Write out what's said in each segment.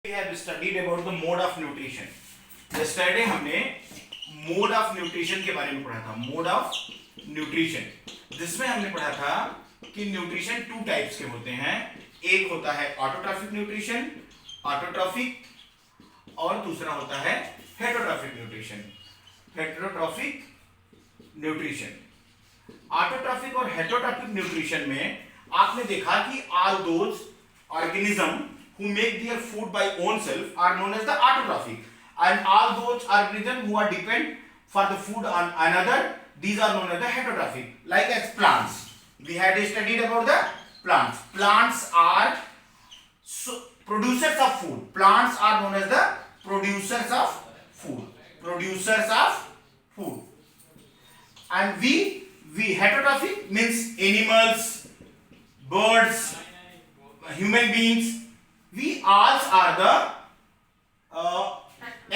We have studied about the mode of nutrition. Yesterday हमने mode of nutrition के बारे में पढ़ा था. Mode of nutrition जिसमें हमने पढ़ा था कि न्यूट्रिशन टू टाइप्स के होते हैं. एक होता है ऑटोट्रॉफिक न्यूट्रिशन, ऑटोट्रॉफिक, और दूसरा होता है heterotrophic nutrition. Heterotrophic nutrition, autotrophic और हेटरोट्रॉफिक न्यूट्रिशन में आपने देखा कि all those organism who make their food by own self are known as the autotrophic, and all those organisms who are depend for the food on another, these are known as the heterotrophic. Like as plants, we had studied about the plants. Plants are producers of food. Plants are known as the producers of food. Producers of food. And we heterotrophic means animals, birds, human beings. We all are the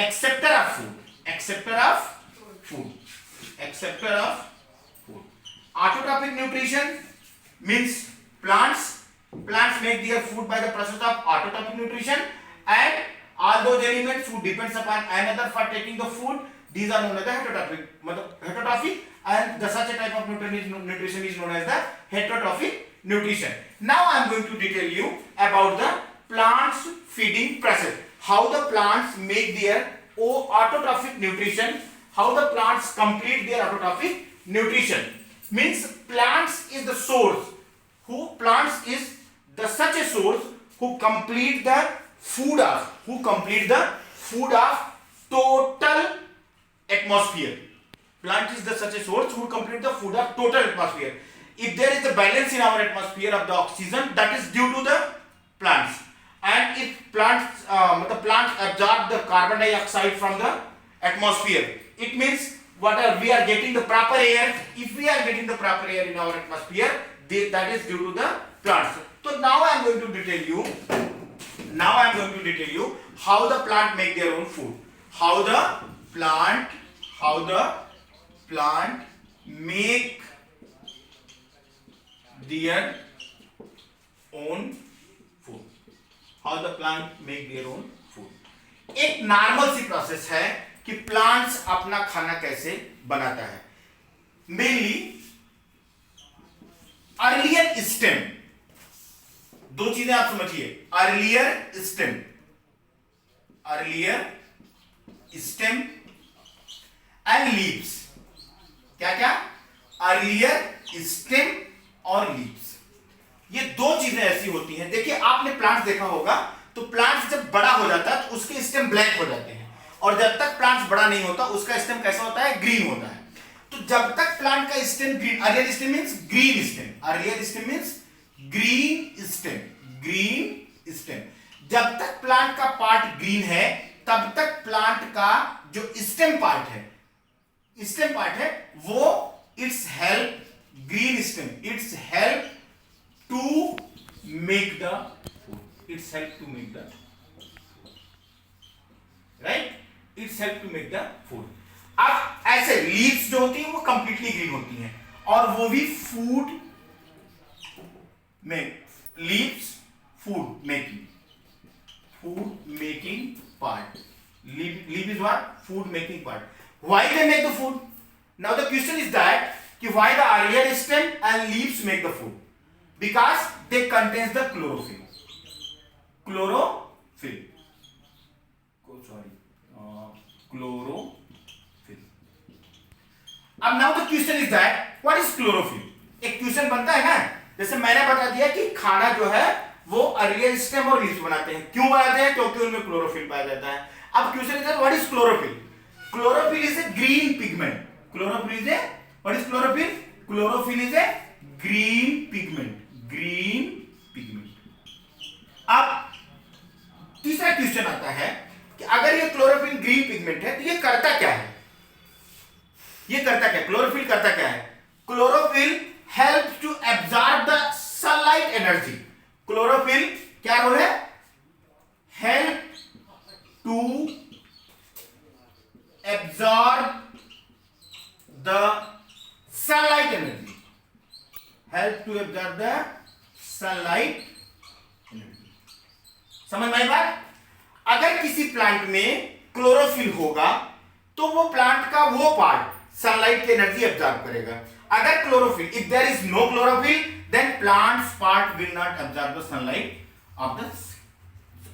acceptor of food. Acceptor of food. Acceptor of food. Autotrophic nutrition means plants make their food by the process of autotrophic nutrition, and all those elements who depends upon another for taking the food, these are known as the heterotrophic. Heterotrophic, and the such a type of nutrition is known as the heterotrophic nutrition. Now I am going to detail you about the plants feeding process. How the plants make their autotrophic nutrition, how the plants complete their autotrophic nutrition. Means plants is the source. Plants is the such a source who complete the food of total atmosphere. Plant is the such a source who complete the food of total atmosphere. If there is the balance in our atmosphere of the oxygen, that is due to the plants. And if plants absorb the carbon dioxide from the atmosphere, it means whatever we are getting the proper air. If we are getting the proper air in our atmosphere, that is due to the plants. So now I am going to detail you how the plant make their own food. How the plant make their own food. How the plant make their own food. एक normal सी process है कि plants अपना खाना कैसे बनाता है. Mainly earlier stem, दो चीजें आप समझिए. Earlier stem and leaves. क्या अर्लियर स्टेम और लीव्स, ये दो चीजें ऐसी होती हैं. देखिए आपने प्लांट्स देखा होगा, तो प्लांट्स जब बड़ा हो जाता है तो उसके स्टेम ब्लैक हो जाते हैं, और जब तक प्लांट्स बड़ा नहीं होता उसका स्टेम कैसा होता है, ग्रीन होता है. तो जब तक प्लांट का stem green, earlier stem means green stem, earlier stem means green stem. जब तक प्लांट का पार्ट ग्रीन है तब तक प्लांट का जो स्टेम पार्ट है वो it's help green stem, it's help to make the food. It's help to make the right. It's help to make the food. अब ऐसे लीव्स जो होती हैं वो कंप्लीटली ग्रीन होती हैं, और वो भी फूड में leaves food making part. Leaf is what? Food making part. Why they make the food? Now the question is that why the earlier stem and leaves make the food? Because they contains the chlorophyll. Chlorophyll. अब now the question is that what is chlorophyll? एक question बनता है ना, जैसे मैंने बता दिया कि खाना जो है वो अर्लियर स्टेम और लीव्स बनाते हैं. क्यों बनाते हैं? क्योंकि उनमें क्लोरोफिल पाया जाता है. अब question is what is chlorophyll? Chlorophyll is a green pigment. What is chlorophyll? Chlorophyll is a green pigment. अब तीसरा क्वेश्चन आता है कि अगर ये क्लोरोफिल ग्रीन पिगमेंट है तो ये करता क्या है? क्लोरोफिल करता क्या है? Chlorophyll helps to absorb the sunlight energy. Chlorophyll क्या रोल है? Help to absorb the sunlight energy. Help to absorb the sunlight energy. समझ में आई बात? किसी प्लांट में क्लोरोफिल होगा तो वो प्लांट का वो पार्ट सनलाइट की एनर्जी एब्जॉर्ब करेगा। अगर chlorophyll, if there is no chlorophyll then plants part will not absorb the sunlight of the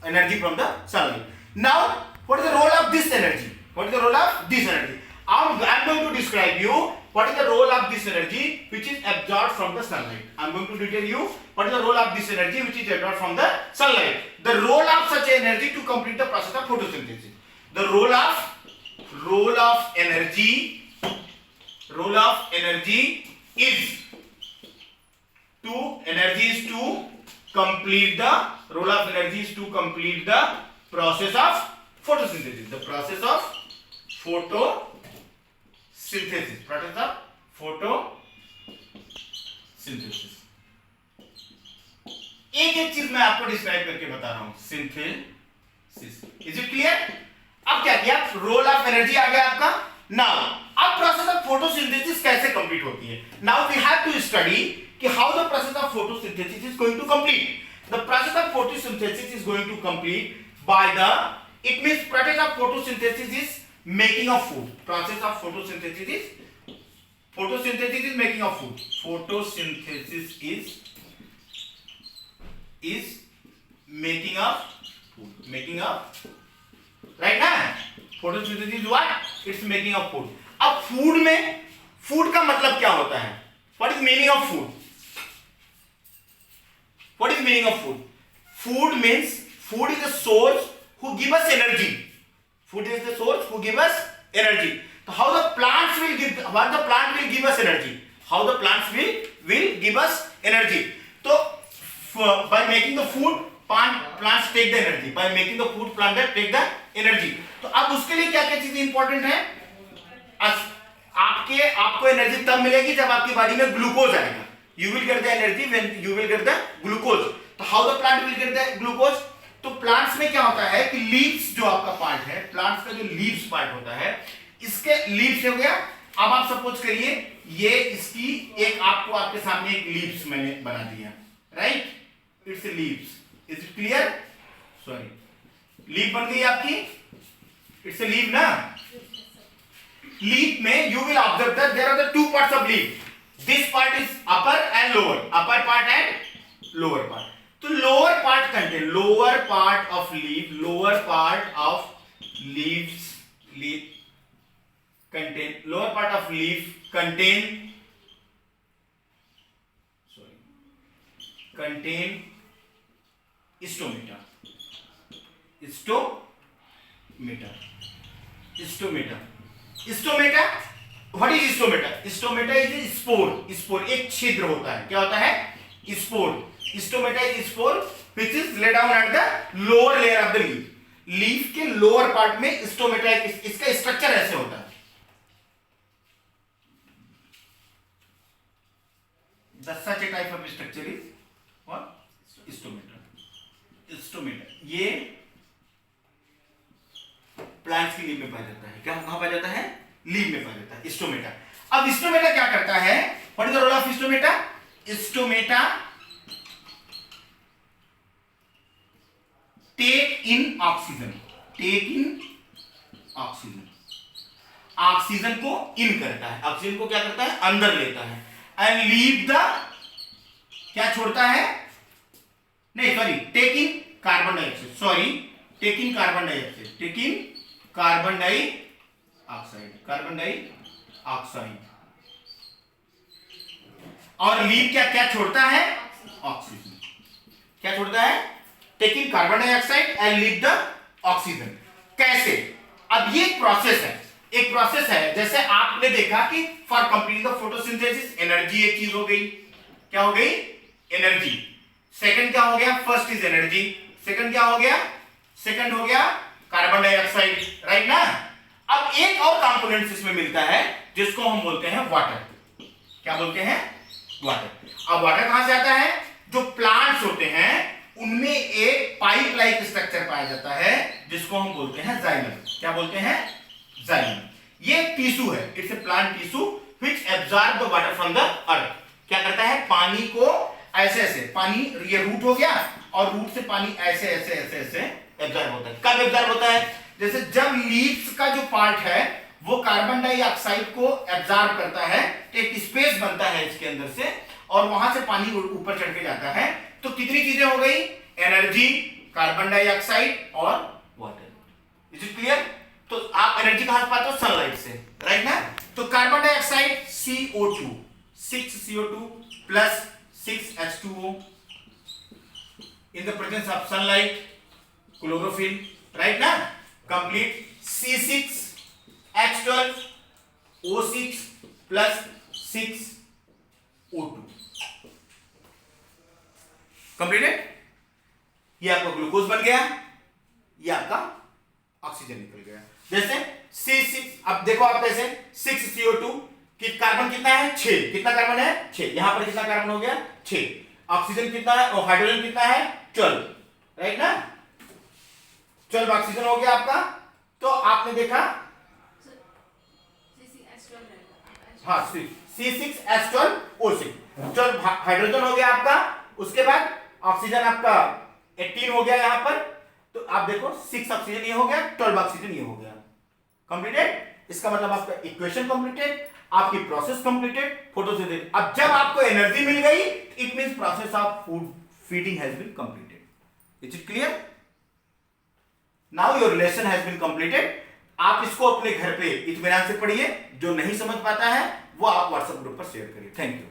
energy from the sunlight. Now what is the role of this energy? What is the role of this energy? I'm going to describe you what is the role of this energy which is absorbed from the sunlight. I'm going to detail you what is the role of this energy which is absorbed from the sunlight. The role of such energy to complete the process of photosynthesis. The role of energy is to complete the role of energy is to complete the process of photosynthesis. The process of photosynthesis. Process of photosynthesis. एक एक चीज मैं आपको describe करके बता रहा हूं। Synthesis, is it clear? अब क्या किया? रोल ऑफ एनर्जी आ गया आपका। नाउ अब प्रोसेस ऑफ फोटोसिंथेसिस कैसे कंप्लीट होती है? Now we have to study कि how the process of photosynthesis is going to complete. The process of photosynthesis is going to complete by the, it means process of photosynthesis is making of food. Process of photosynthesis is making of food. Photosynthesis is making of food. Making of, right ना? Photosynthesis is what? It's making of food. अब food में food का मतलब क्या होता है? What is meaning of food? What is meaning of food? Food means food is the source who give us energy. Food is the source who give us energy. So how the plants will give, what the plant will give us energy? How the plants will give us energy? So by making the food, plants take the energy. By making the food, plants take the energy. तो अब उसके लिए क्या क्या चीजें important है? आपको energy तब मिलेगी जब आपकी बॉडी में ग्लूकोज आएगा. You will get the energy when you will get the glucose. तो how the plant will get the glucose? तो प्लांट्स में क्या होता है कि लीव्स जो आपका पार्ट है, प्लांट्स का जो लीव्स पार्ट होता है, इसके लीव्स हो गया. अब आप सपोज करिए ये इसकी एक आपको आपके सामने एक लीव्स मैंने बना दिया, right? It's leaves. Is it clear? Sorry, leave बन गई आपकी. इट्स ए लीव ना. लीव में you will observe that there are the two parts of leave. This part is upper and lower, upper part and lower part. तो lower part contain, lower part of leaf contain stomata. What is stomata? Stomata is a spore. एक छिद्र होता है. क्या होता है? Spore. Stomata is spore which is laid down at the lower layer of the leaf. Leaf के lower part में stomata, इसका स्ट्रक्चर ऐसे होता है. The such a type of structure is what? Stomata. ये प्लांट्स की लीफ में पाया जाता है. क्या कहां पाया जाता है? लीफ में पाया जाता है स्टोमेटा. अब स्टोमेटा क्या करता है? What is the role of stomata? Stomata take in oxygen. Oxygen को इन करता है, ऑक्सीजन को क्या करता है? अंदर लेता है. एंड लीव द, क्या छोड़ता है? नहीं सॉरी, टेक इन कार्बन डाइऑक्साइड. और लीव क्या छोड़ता है? ऑक्सीजन. क्या छोड़ता है? Taking carbon dioxide and leave the oxygen. कैसे? अब ये एक प्रोसेस है. जैसे आपने देखा कि for completing the photosynthesis energy एक चीज हो गई. क्या हो गई? एनर्जी. सेकंड क्या हो गया? First is energy. सेकंड क्या हो गया? सेकंड हो गया कार्बन डाइऑक्साइड, राइट ना. अब एक और कंपोनेंट इसमें मिलता है जिसको हम बोलते हैं वाटर. क्या बोलते हैं? वाटर. अब वाटर कहां से आता है? जो प्लांट्स होते हैं उनमें एक पाइप लाइक स्ट्रक्चर पाया जाता है जिसको हम बोलते हैं जाइलम. क्या बोलते हैं? जाइलम. ये टिश्यू है. It's a plant tissue which absorb the water from the earth. क्या करता है? पानी को ऐसे पानी, ये रूट हो गया और रूट से पानी ऐसे एब्जॉर्ब होता है। कब एब्जॉर्ब होता है? जैसे जब लीव्स का जो पार्ट है वो कार्बन डाइऑक्साइड को एब्जॉर्ब करता है, तो एक स्पेस बनता है इसके अंदर से और वहां से पानी ऊपर चढ़ के जाता है। तो कितनी चीजें हो गई? एनर्जी, कार्बन डाइऑक्साइड और वाटर। Is it clear? तो आप एनर्जी कहां से पाते हो? सनलाइट से, राइट ना? तो carbon dioxide CO2, 6CO2 plus 6H2O in the presence of sunlight, chlorophyll, right ना? Complete C6H12O6 plus 6O2 completed. ये आपका ग्लूकोज बन गया, ये आपका ऑक्सीजन निकल गया। जैसे C6, अब देखो आप कैसे 6CO2 कि कार्बन कितना है? 6। कितना कार्बन है? 6। यहां पर कितना कार्बन हो गया? 6। ऑक्सीजन कितना है और हाइड्रोजन कितना है? 12, राइट ना? 12 ऑक्सीजन हो गया आपका। तो आपने देखा, हाँ, C6H12O6, 12 हाइड्रोजन हो गया आपका। उसके बाद ऑक्सीजन आपका 18 हो गया यहां पर। तो आप देखो 6 ऑक्सीजन ये हो गया, 12 ऑक्सीजन ये हो गया। कंप्लीटेड। इसका मतलब आपका इक्वेशन कंप्लीटेड, आपकी प्रोसेस कंप्लीटेड, फोटोसिंथेसिस। अब जब आपको एनर्जी मिल गई, it means process of food feeding has been completed. Is it clear? Now your lesson has been completed. आप इसको अपने घर पे इत्मीनान से पढ़िए। जो नहीं समझ पाता है वो आप व्हाट्सएप ग्रुप पर शेयर करिए। Thank you.